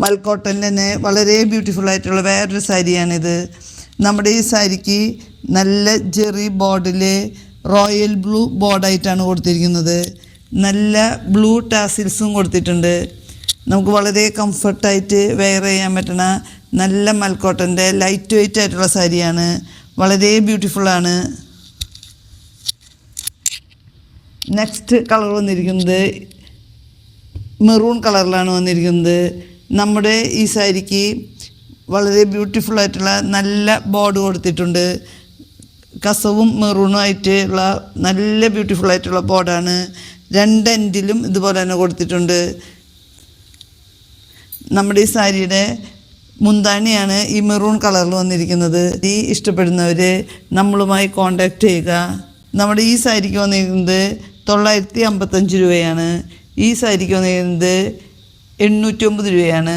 മൽക്കോട്ടൻ തന്നെ വളരെ ബ്യൂട്ടിഫുൾ ആയിട്ടുള്ള വേറൊരു സാരിയാണിത്. നമ്മുടെ ഈ സാരിക്ക് നല്ല ജെറി ബോർഡിൽ റോയൽ ബ്ലൂ ബോർഡായിട്ടാണ് കൊടുത്തിരിക്കുന്നത്. നല്ല ബ്ലൂ ടാസിൽസും കൊടുത്തിട്ടുണ്ട്. നമുക്ക് വളരെ കംഫർട്ടായിട്ട് വെയർ ചെയ്യാൻ പറ്റുന്ന നല്ല മൽക്കോട്ടൻ്റെ ലൈറ്റ് വെയ്റ്റ് ആയിട്ടുള്ള സാരിയാണ്. വളരെ ബ്യൂട്ടിഫുള്ളാണ്. നെക്സ്റ്റ് കളർ വന്നിരിക്കുന്നത് മെറൂൺ കളറിലാണ് വന്നിരിക്കുന്നത്. നമ്മുടെ ഈ സാരിക്ക് വളരെ ബ്യൂട്ടിഫുള്ളായിട്ടുള്ള നല്ല ബോർഡ് കൊടുത്തിട്ടുണ്ട്. കസവും മെറൂണും ആയിട്ടുള്ള നല്ല ബ്യൂട്ടിഫുള്ളായിട്ടുള്ള ബോർഡാണ്. രണ്ട് എൻഡിലും ഇതുപോലെ തന്നെ കൊടുത്തിട്ടുണ്ട്. നമ്മുടെ ഈ സാരിയുടെ മുന്താണിയാണ് ഈ മെറൂൺ കളറിൽ വന്നിരിക്കുന്നത്. ഈ ഇഷ്ടപ്പെടുന്നവർ നമ്മളുമായി കോൺടാക്റ്റ് ചെയ്യുക. നമ്മുടെ ഈ സാരിക്ക് വന്നിരിക്കുന്നത് 955 രൂപയാണ്. ഈ സാരിക്ക് വന്നിരിക്കുന്നത് 809 രൂപയാണ്.